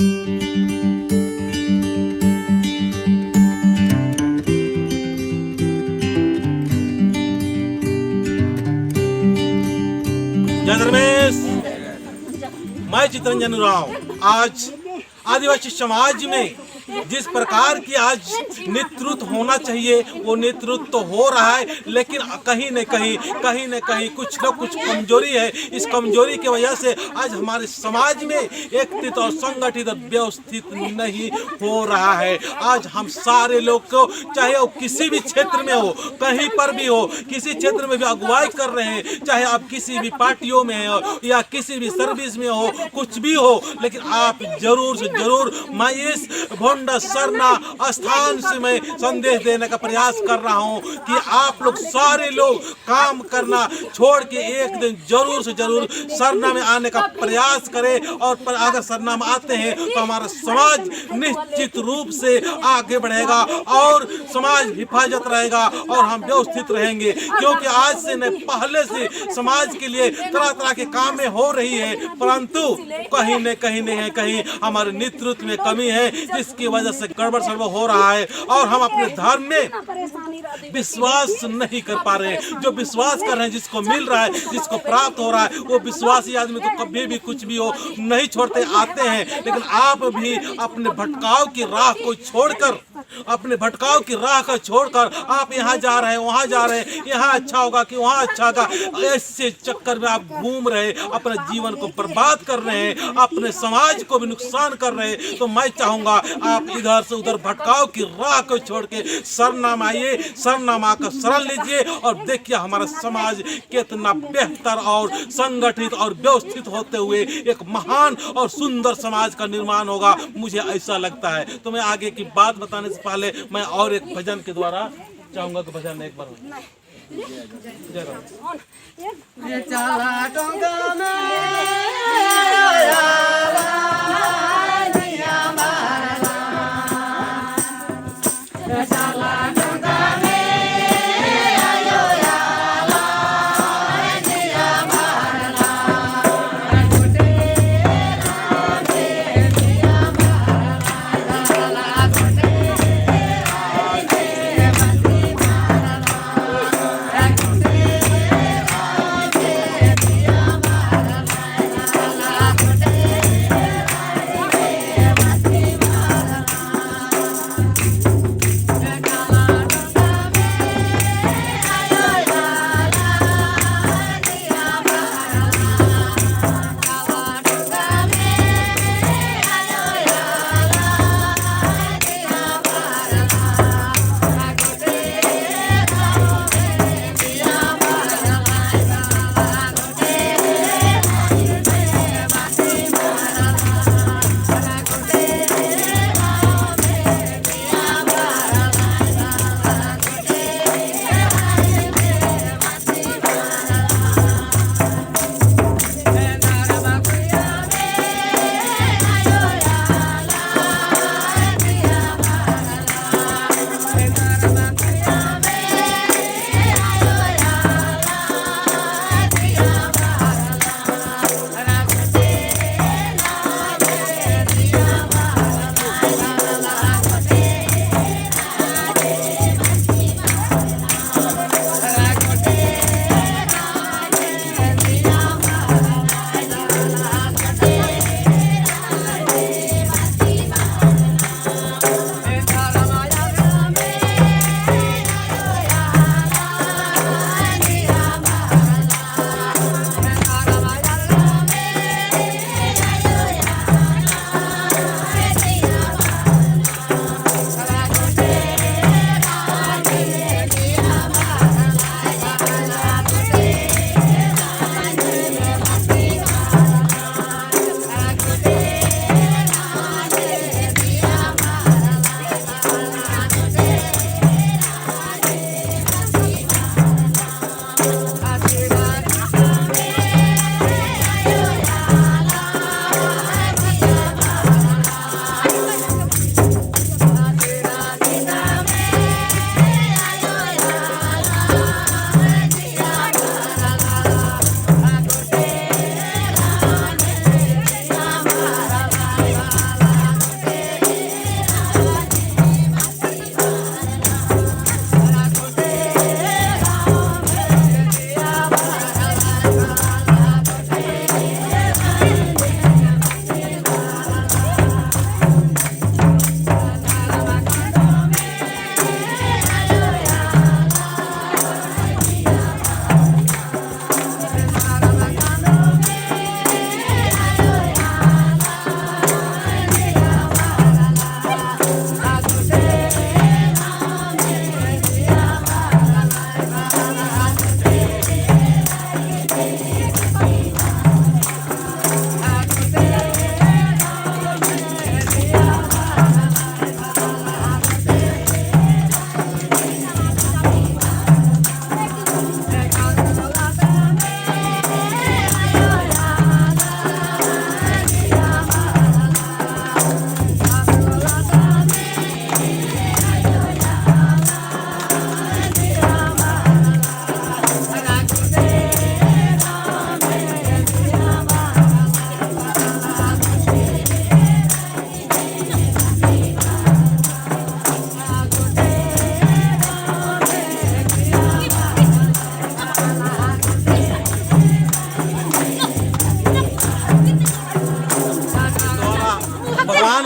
जय धर्मेश। मैं चितरंजन राव आज आदिवासी समाज में जिस प्रकार की आज नेतृत्व होना चाहिए वो नेतृत्व तो हो रहा है, लेकिन कहीं न कहीं कुछ न कुछ कमजोरी है। इस कमजोरी की वजह से आज हमारे समाज में एकत्रित और संगठित और व्यवस्थित नहीं हो रहा है। आज हम सारे लोग को, चाहे वो किसी भी क्षेत्र में हो, कहीं पर भी हो, किसी क्षेत्र में भी अगुवाई कर रहे हैं, चाहे आप किसी भी पार्टियों में हो या किसी भी सर्विस में हो, कुछ भी हो, लेकिन आप जरूर से जरूर मैं इस भोंडा सरना स्थान से मैं संदेश देने का प्रयास कर रहा हूं कि आप लोग सारे लोग काम करना छोड़ के एक दिन जरूर से जरूर सरना में आने का प्रयास करें। और पर अगर सरना में आते हैं तो हमारा समाज निश्चित रूप से आगे बढ़ेगा और समाज हिफाजत रहेगा और हम व्यवस्थित रहेंगे, क्योंकि आज से न पहले से समाज के लिए तरह तरह के काम में हो रही है, परंतु कहीं न कहीं हमारे नेतृत्व में कमी है, जिसकी वजह से गड़बड़ सड़बड़ हो रहा है और हम अपने धर्म में विश्वास नहीं कर पा रहे हैं। जो विश्वास कर रहे हैं, जिसको मिल रहा है, जिसको प्राप्त हो रहा है, वो विश्वासी आदमी तो कभी भी कुछ भी हो नहीं छोड़ते, आते हैं। लेकिन आप भी अपने भटकाव की राह को छोड़कर, अपने भटकाव की राह को छोड़कर आप यहाँ जा रहे हैं, वहाँ जा रहे हैं, यहाँ अच्छा होगा कि वहाँ अच्छा होगा, ऐसे चक्कर में आप घूम रहे, अपने जीवन को बर्बाद कर रहे हैं, अपने समाज को भी नुकसान कर रहे हैं। तो मैं चाहूंगा आप इधर से उधर भटकाव की राह को छोड़ के सरनामा आइए, सरनामा का शरण लीजिए और देखिए हमारा समाज कितना बेहतर और संगठित और व्यवस्थित होते हुए एक महान और सुंदर समाज का निर्माण होगा, मुझे ऐसा लगता है। तो मैं आगे की बात बताने से पहले मैं और एक भजन के द्वारा चाहूंगा कि भजन एक बार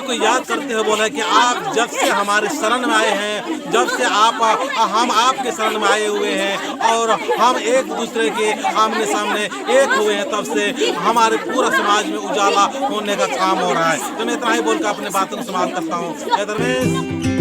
को याद करते हुए बोला कि आप जब से हमारे शरण में आए हैं, जब से हम आपके शरण में आए हुए हैं और हम एक दूसरे के आमने सामने एक हुए हैं, तब से हमारे पूरा समाज में उजाला होने का काम हो रहा है। तो मैं इतना ही बोलकर अपने बातों को समाप्त करता हूँ। जय धर्मेश।